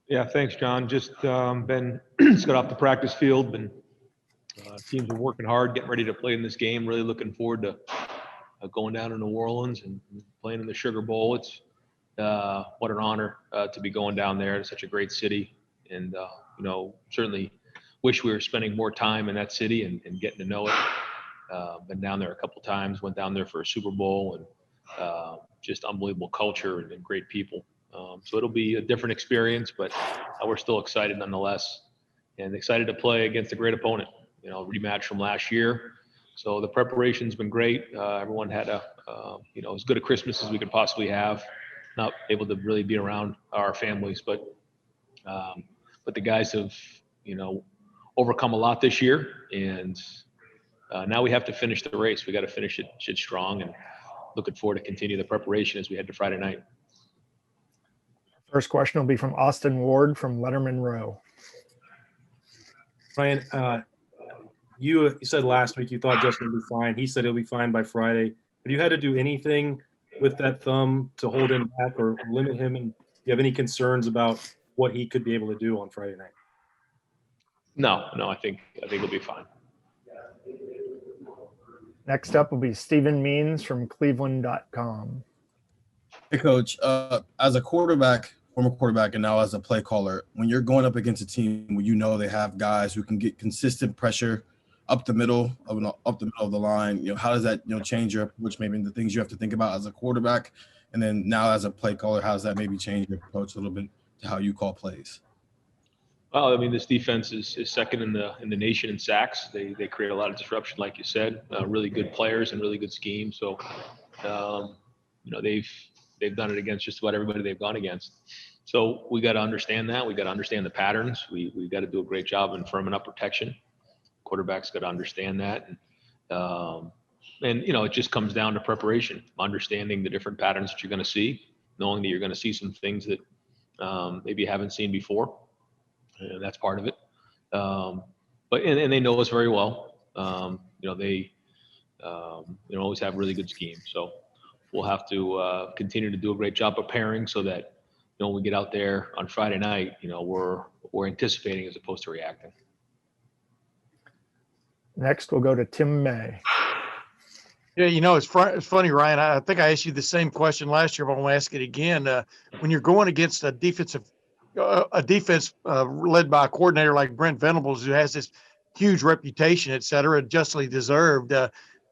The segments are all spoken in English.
Yeah, thanks, John. Just just got off the practice field. Teams are working hard, getting ready to play in this game. Really looking forward to going down to New Orleans and playing in the Sugar Bowl. It's what an honor to be going down there. It's such a great city, and certainly wish we were spending more time in that city and getting to know it. Been down there a couple times. Went down there for a Super Bowl, and just unbelievable culture and great people. So it'll be a different experience, but we're still excited nonetheless, and excited to play against a great opponent. Rematch from last year. So the preparation's been great. Everyone had as good a Christmas as we could possibly have. Not able to really be around our families, but the guys have overcome a lot this year, and now we have to finish the race. We got to finish it strong, and looking forward to continue the preparation as we head to Friday night. First question will be from Austin Ward from Letterman Row. Ryan, you said last week you thought Justin would be fine. He said he'll be fine by Friday. Have you had to do anything with that thumb to hold him back or limit him? And do you have any concerns about what he could be able to do on Friday night? No, I think he'll be fine. Next up will be Stephen Means from Cleveland.com. Hey, Coach. As a quarterback, former quarterback, and now as a play caller, when you're going up against a team where they have guys who can get consistent pressure up the middle of the line, how does that change your approach? Maybe the things you have to think about as a quarterback, and then now as a play caller, how does that maybe change your approach a little bit to how you call plays? Well, I mean, this defense is second in the nation in sacks. They create a lot of disruption, like you said. Really good players and really good schemes. So, they've done it against just about everybody they've gone against. So we got to understand that. We got to understand the patterns. We got to do a great job in firming up protection. Quarterbacks got to understand that. And it just comes down to preparation, understanding the different patterns that you're going to see, knowing that you're going to see some things that maybe you haven't seen before. And that's part of it. But they know us very well. They always have really good schemes. So we'll have to continue to do a great job preparing so that when we get out there on Friday night, we're anticipating as opposed to reacting. Next, we'll go to Tim May. Yeah, it's funny, Ryan. I think I asked you the same question last year, but I want to ask it again. When you're going against a defense led by a coordinator like Brent Venables, who has this huge reputation, et cetera, justly deserved,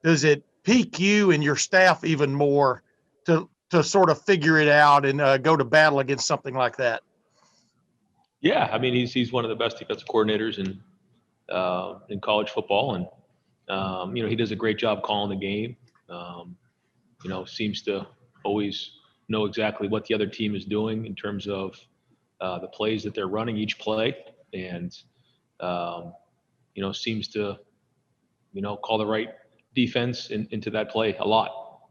does it pique you and your staff even more to sort of figure it out and go to battle against something like that? Yeah, I mean, he's one of the best defensive coordinators in college football, and he does a great job calling the game. Seems to always know exactly what the other team is doing in terms of the plays that they're running each play, and seems to call the right defense into that play a lot.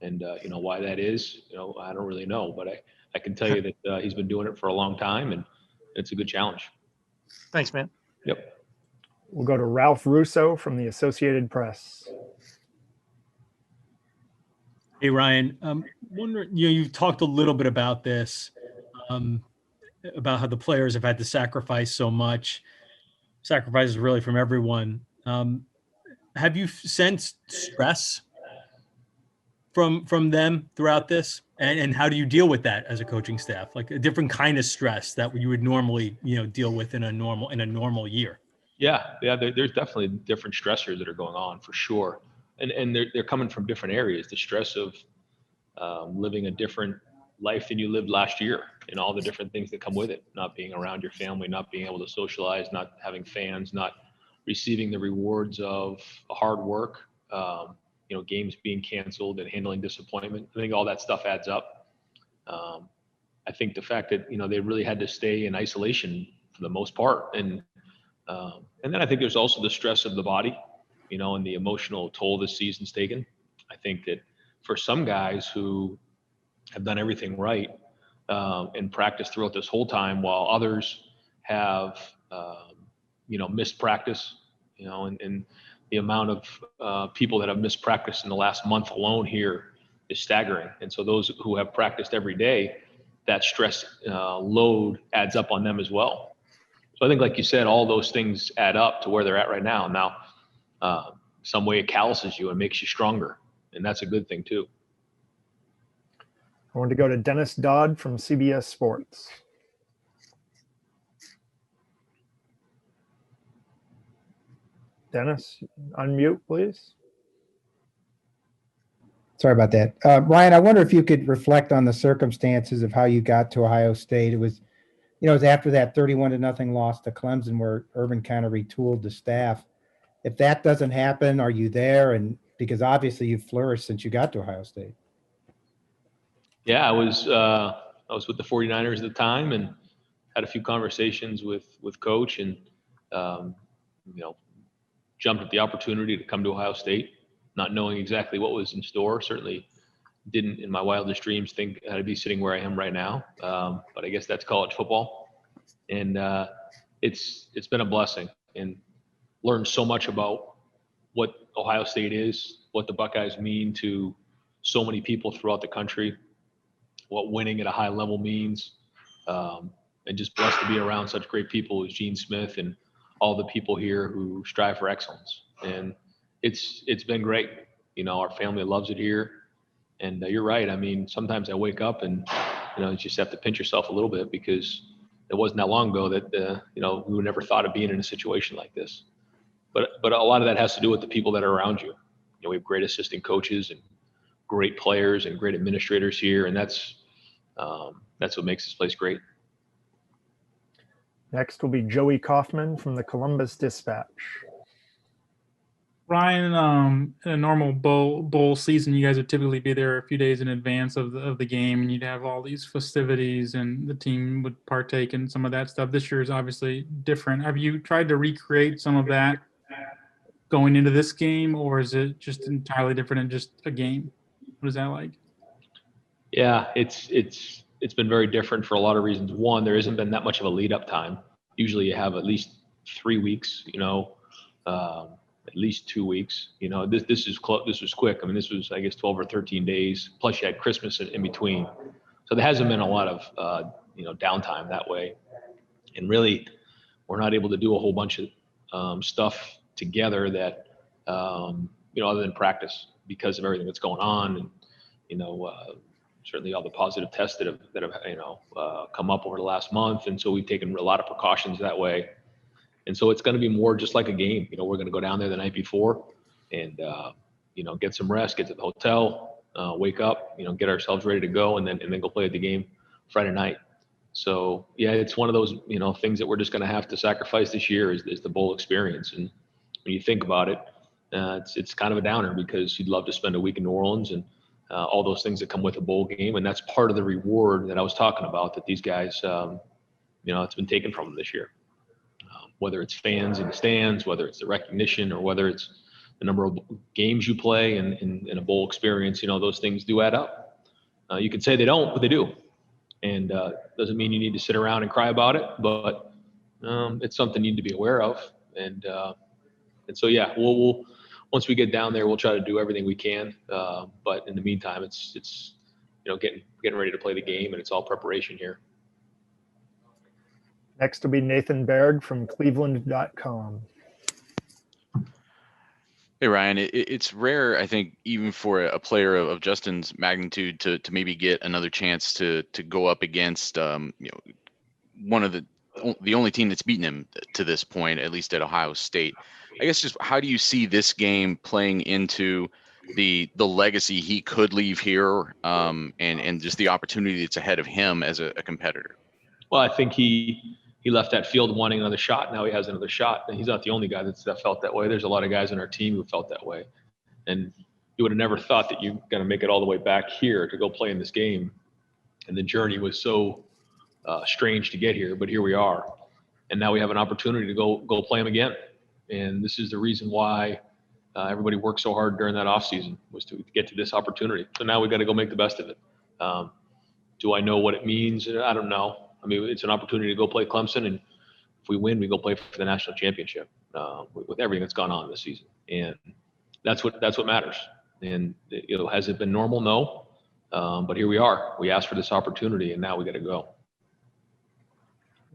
And why that is, I don't really know, but I can tell you that he's been doing it for a long time, and it's a good challenge. Thanks, man. Yep. We'll go to Ralph Russo from the Associated Press. Hey, Ryan. Wondering, you've talked a little bit about this, about how the players have had to sacrifice so much. Sacrifices really from everyone. Have you sensed stress from them throughout this? And how do you deal with that as a coaching staff? Like a different kind of stress that you would normally, deal with in a normal year. Yeah. There's definitely different stressors that are going on for sure, and they're coming from different areas. The stress of living a different life than you lived last year, and all the different things that come with it. Not being around your family, not being able to socialize, not having fans, not receiving the rewards of hard work. Games being canceled and handling disappointment. I think all that stuff adds up. I think the fact that they really had to stay in isolation for the most part, and then I think there's also the stress of the body, and the emotional toll this season's taken. I think that for some guys who have done everything right and practiced throughout this whole time, while others have missed practice, and the amount of people that have missed practice in the last month alone here is staggering. And so those who have practiced every day, that stress load adds up on them as well. So I think, like you said, all those things add up to where they're at right now. Now, some way it calluses you and makes you stronger, and that's a good thing too. I want to go to Dennis Dodd from CBS Sports. Dennis, unmute, please. Sorry about that. Ryan, I wonder if you could reflect on the circumstances of how you got to Ohio State. It was, it was after that 31-0 loss to Clemson where Urban kind of retooled the staff. If that doesn't happen, are you there? And because obviously you've flourished since you got to Ohio State. Yeah, I was with the 49ers at the time and had a few conversations with coach and, jumped at the opportunity to come to Ohio State, not knowing exactly what was in store. Certainly didn't in my wildest dreams think I'd be sitting where I am right now. But I guess that's college football. And it's been a blessing and learned so much about what Ohio State is, what the Buckeyes mean to so many people throughout the country, what winning at a high level means, and just blessed to be around such great people as Gene Smith and all the people here who strive for excellence. And it's been great. Our family loves it here. And you're right. I mean, sometimes I wake up and, you just have to pinch yourself a little bit because it wasn't that long ago that, we would never thought of being in a situation like this. But a lot of that has to do with the people that are around you. We have great assistant coaches and great players and great administrators here. And that's what makes this place great. Next will be Joey Kaufman from the Columbus Dispatch. Ryan, in a normal bowl season, you guys would typically be there a few days in advance of the game, and you'd have all these festivities, and the team would partake in some of that stuff. This year is obviously different. Have you tried to recreate some of that going into this game, or is it just entirely different and just a game? What is that like? Yeah, it's been very different for a lot of reasons. One, there hasn't been that much of a lead up time. Usually you have at least 3 weeks, at least 2 weeks. This was quick. I mean, this was, I guess, 12 or 13 days. Plus you had Christmas in between. So there hasn't been a lot of, downtime that way. And really, we're not able to do a whole bunch of stuff together that, other than practice because of everything that's going on. And, certainly all the positive tests that have come up over the last month. And so we've taken a lot of precautions that way. And so it's going to be more just like a game. We're going to go down there the night before and, get some rest, get to the hotel, wake up, get ourselves ready to go and then go play at the game Friday night. So yeah, it's one of those, things that we're just going to have to sacrifice this year is the bowl experience. And when you think about it, it's kind of a downer because you'd love to spend a week in New Orleans and all those things that come with a bowl game. And that's part of the reward that I was talking about that these guys, it's been taken from them this year. Whether it's fans in the stands, whether it's the recognition, or whether it's the number of games you play in a bowl experience, those things do add up. You could say they don't, but they do. And doesn't mean you need to sit around and cry about it, but it's something you need to be aware of. And so, yeah, we'll once we get down there, we'll try to do everything we can. But in the meantime, it's getting ready to play the game, and it's all preparation here. Next will be Nathan Baird from Cleveland.com. Hey, Ryan, it's rare, I think, even for a player of Justin's magnitude to maybe get another chance to go up against, one of the only team that's beaten him to this point, at least at Ohio State. I guess just how do you see this game playing into the legacy he could leave here, and just the opportunity that's ahead of him as a competitor? Well, I think he left that field wanting another shot. Now he has another shot, and he's not the only guy that felt that way. There's a lot of guys on our team who felt that way, and you would have never thought that you're going to make it all the way back here to go play in this game. And the journey was so strange to get here, but here we are, and now we have an opportunity to go play him again. And this is the reason why everybody worked so hard during that offseason, was to get to this opportunity. So now we got to go make the best of it. Do I know what it means? I don't know. I mean, it's an opportunity to go play Clemson, and if we win, we go play for the national championship with everything that's gone on this season, and that's what matters. And has it been normal? No, But here we are. We asked for this opportunity, and now we got to go.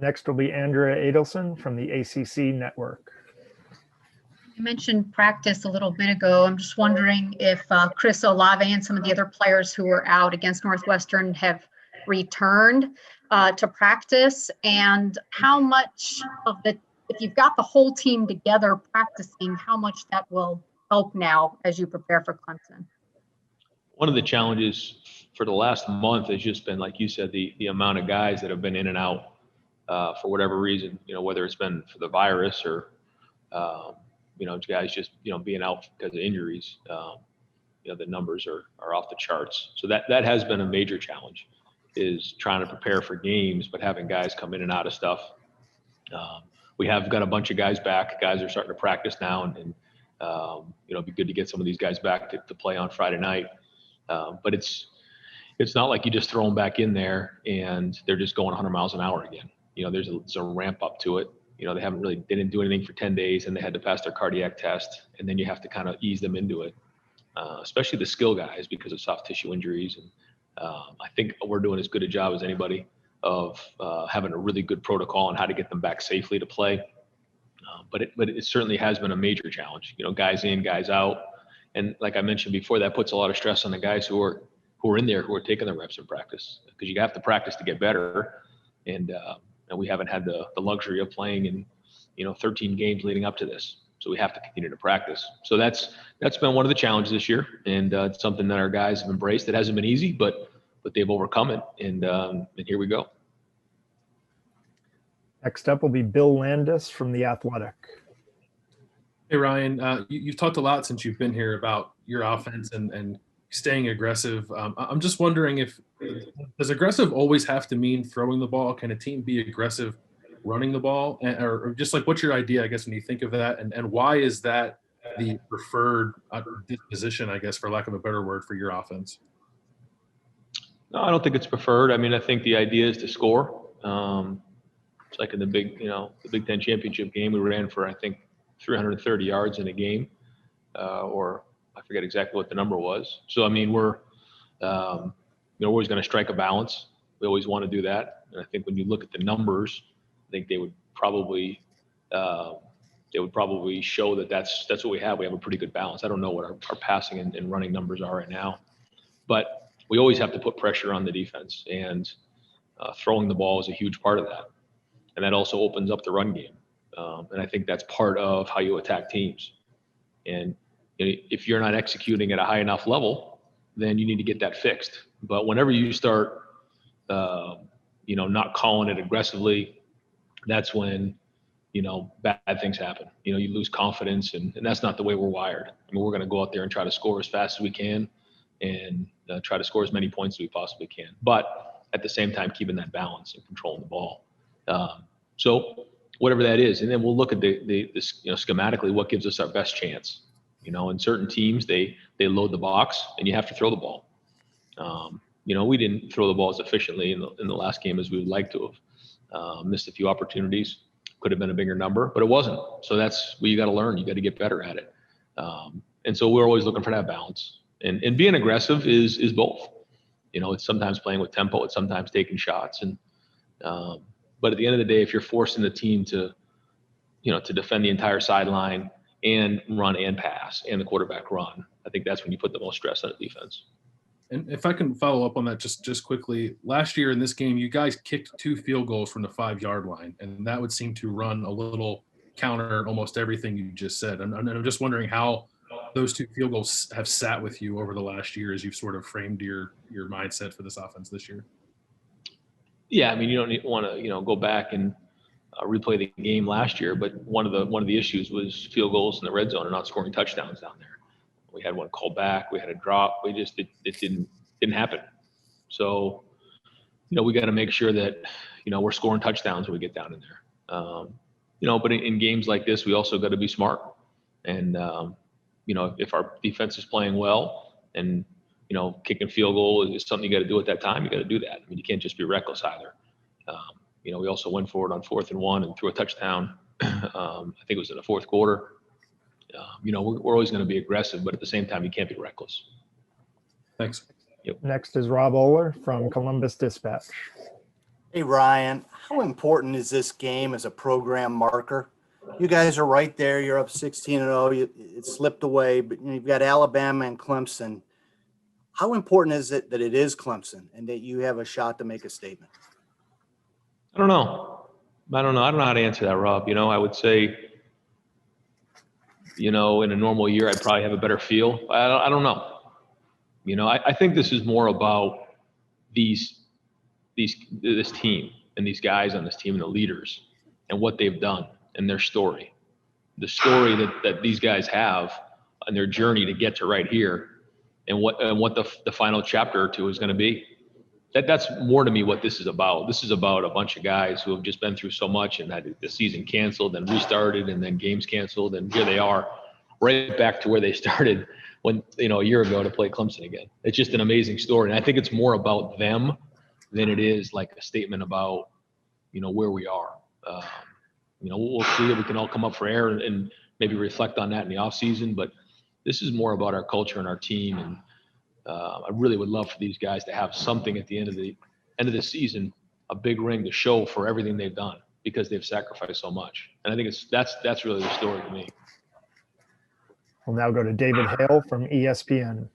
Next will be Andrea Adelson from the ACC Network. You mentioned practice a little bit ago. I'm just wondering if Chris Olave and some of the other players who were out against Northwestern have returned to practice, and how much of the, if you've got the whole team together practicing, how much that will help now as you prepare for Clemson. One of the challenges for the last month has just been, like you said, the amount of guys that have been in and out for whatever reason, whether it's been for the virus or, guys just, being out because of injuries. The numbers are off the charts. So that has been a major challenge, is trying to prepare for games, but having guys come in and out of stuff. We have got a bunch of guys back. Guys are starting to practice now, and it'd be good to get some of these guys back to play on Friday night. But it's not like you just throw them back in there and they're just going 100 miles an hour again. There's a ramp up to it. They didn't do anything for 10 days, and they had to pass their cardiac test, and then you have to kind of ease them into it, especially the skill guys because of soft tissue injuries. And I think we're doing as good a job as anybody of having a really good protocol on how to get them back safely to play. But it certainly has been a major challenge, guys in, guys out. And like I mentioned before, that puts a lot of stress on the guys who are in there, who are taking the reps in practice, because you have to practice to get better. And we haven't had the luxury of playing in, 13 games leading up to this. So we have to continue to practice. So that's been one of the challenges this year. And it's something that our guys have embraced. It hasn't been easy, but they've overcome it. And here we go. Next up will be Bill Landis from The Athletic. Hey, Ryan, you've talked a lot since you've been here about your offense and staying aggressive. I'm just wondering, does aggressive always have to mean throwing the ball? Can a team be aggressive running the ball? Or just like, what's your idea, I guess, when you think of that? And why is that the preferred disposition, I guess, for lack of a better word, for your offense? No, I don't think it's preferred. I mean, I think the idea is to score. It's like in the Big Ten championship game, we ran for, I think, 330 yards in a game, or I forget exactly what the number was. So, I mean, we're always going to strike a balance. We always want to do that. And I think when you look at the numbers, I think they would probably show that that's what we have. We have a pretty good balance. I don't know what our passing and running numbers are right now, but we always have to put pressure on the defense, and throwing the ball is a huge part of that. And that also opens up the run game. And I think that's part of how you attack teams. And if you're not executing at a high enough level, then you need to get that fixed. But whenever you start, not calling it aggressively, that's when, bad things happen. You lose confidence, and that's not the way we're wired. I mean, we're going to go out there and try to score as fast as we can, and try to score as many points as we possibly can. But at the same time, keeping that balance and controlling the ball. So whatever that is, and then we'll look at the schematically what gives us our best chance. In certain teams, they load the box, and you have to throw the ball. We didn't throw the ball as efficiently in the last game as we would like to have. Missed a few opportunities. Could have been a bigger number, but it wasn't. So that's what you got to learn. You got to get better at it. And so we're always looking for that balance. And being aggressive is both. It's sometimes playing with tempo. It's sometimes taking shots. And but at the end of the day, if you're forcing the team to defend the entire sideline and run and pass and the quarterback run, I think that's when you put the most stress on the defense. And if I can follow up on that just quickly, last year in this game, you guys kicked 2 field goals from the 5-yard line, and that would seem to run a little counter almost everything you just said. And I'm just wondering how those 2 field goals have sat with you over the last year as you've sort of framed your mindset for this offense this year. Yeah, I mean, you don't want to go back and replay the game last year, but one of the issues was field goals in the red zone and not scoring touchdowns down there. We had one called back. We had a drop. It didn't happen. So, we got to make sure that we're scoring touchdowns when we get down in there. But in games like this, we also got to be smart. And if our defense is playing well and kicking field goal is something you got to do at that time, you got to do that. I mean, you can't just be reckless either. We also went forward on 4th and 1 and threw a touchdown. I think it was in the 4th quarter. We're always going to be aggressive, but at the same time, you can't be reckless. Thanks. Next is Rob Oler from Columbus Dispatch. Hey, Ryan, how important is this game as a program marker? You guys are right there. You're up 16-0. It slipped away, but you've got Alabama and Clemson. How important is it that it is Clemson and that you have a shot to make a statement? I don't know. I don't know how to answer that, Rob. I would say, in a normal year, I'd probably have a better feel. I don't know. I think this is more about this team and these guys on this team and the leaders and what they've done and their story. The story that these guys have and their journey to get to right here and what the final chapter or two is going to be. That's more to me what this is about. This is about a bunch of guys who have just been through so much and had the season canceled, then restarted, and then games canceled, and here they are, right back to where they started when a year ago to play Clemson again. It's just an amazing story, and I think it's more about them than it is like a statement about where we are. We'll see if we can all come up for air and maybe reflect on that in the off season, but this is more about our culture and our team, and I really would love for these guys to have something at the end of the season, a big ring to show for everything they've done because they've sacrificed so much. And I think that's really the story to me. We'll now go to David Hale from ESPN.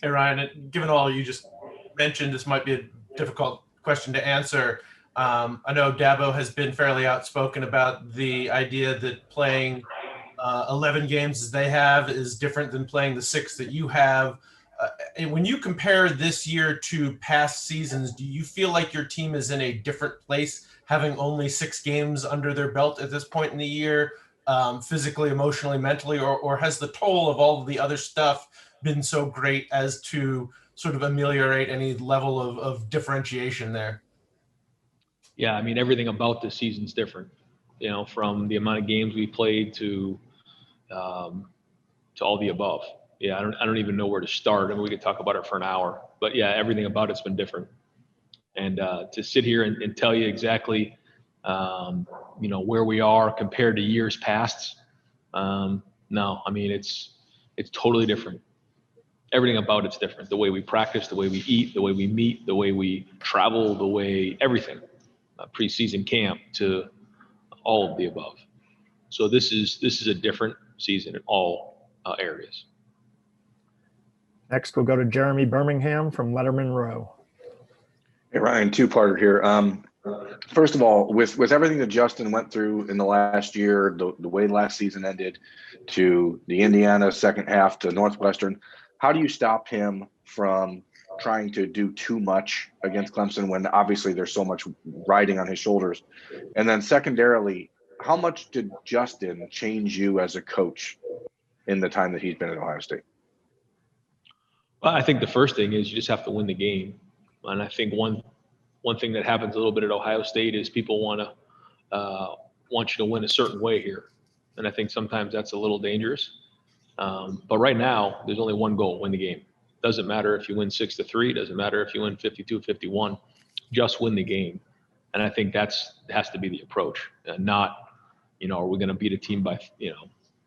Hey, Ryan, given all you just mentioned, this might be a difficult question to answer. I know Dabo has been fairly outspoken about the idea that playing 11 games as they have is different than playing the 6 that you have. And when you compare this year to past seasons, do you feel like your team is in a different place, having only 6 games under their belt at this point in the year, physically, emotionally, mentally, or has the toll of all of the other stuff been so great as to sort of ameliorate any level of differentiation there? Yeah, I mean, everything about this season's different, from the amount of games we played to all the above. Yeah, I don't even know where to start. I mean, we could talk about it for an hour, but yeah, everything about it's been different. And to sit here and tell you exactly, where we are compared to years past, no, I mean, it's totally different. Everything about it's different. The way we practice, the way we eat, the way we meet, the way we travel, the way everything, preseason camp to all of the above. So this is a different season in all areas. Next, we'll go to Jeremy Birmingham from Letterman Row. Hey, Ryan, two-parter here. First of all, with everything that Justin went through in the last year, the way last season ended, to the Indiana second half to Northwestern, how do you stop him from trying to do too much against Clemson when obviously there's so much riding on his shoulders? And then secondarily, how much did Justin change you as a coach in the time that he's been at Ohio State? Well, I think the first thing is you just have to win the game. And I think one thing that happens a little bit at Ohio State is people want you to win a certain way here. And I think sometimes that's a little dangerous. But right now, there's only one goal: win the game. Doesn't matter if you win 6-3. Doesn't matter if you win 52-51. Just win the game. And I think has to be the approach. Not, are we going to beat a team by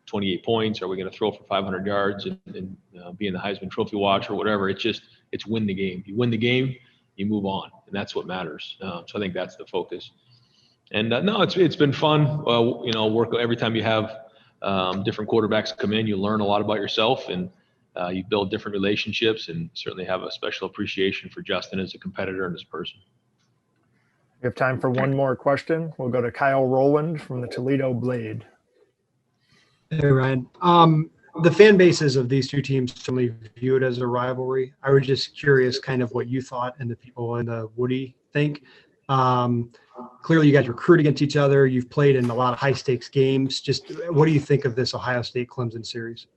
28 points? Are we going to throw for 500 yards and be in the Heisman Trophy watch or whatever? It's win the game. You win the game, you move on, and that's what matters. So I think that's the focus. And no, it's been fun. Work every time you have different quarterbacks come in, you learn a lot about yourself, and you build different relationships, and certainly have a special appreciation for Justin as a competitor and as a person. We have time for one more question. We'll go to Kyle Rowland from the Toledo Blade. Hey, Ryan. The fan bases of these two teams certainly view it as a rivalry. I was just curious kind of what you thought and the people in the Woody think. Clearly, you guys recruit against each other. You've played in a lot of high-stakes games. Just what do you think of this Ohio State-Clemson series?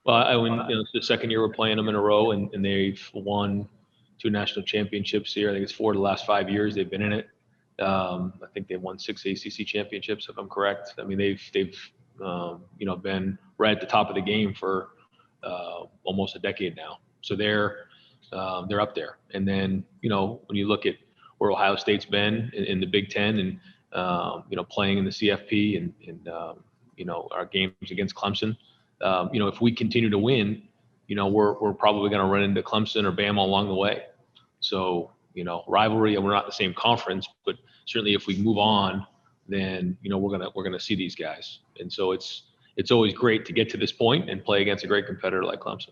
Well, it's the second year we're playing them in a row, and they've won 2 national championships here. I think it's 4 of the last 5 years they've been in it. I think they've won 6 ACC championships, if I'm correct. I mean, they've been right at the top of the game for almost a decade now. So they're up there. And then when you look at where Ohio State's been in the Big Ten, and playing in the CFP, and our games against Clemson, if we continue to win, we're probably going to run into Clemson or Bama along the way. So, rivalry, and we're not the same conference, but certainly if we move on, then, we're going to see these guys. And so it's always great to get to this point and play against a great competitor like Clemson.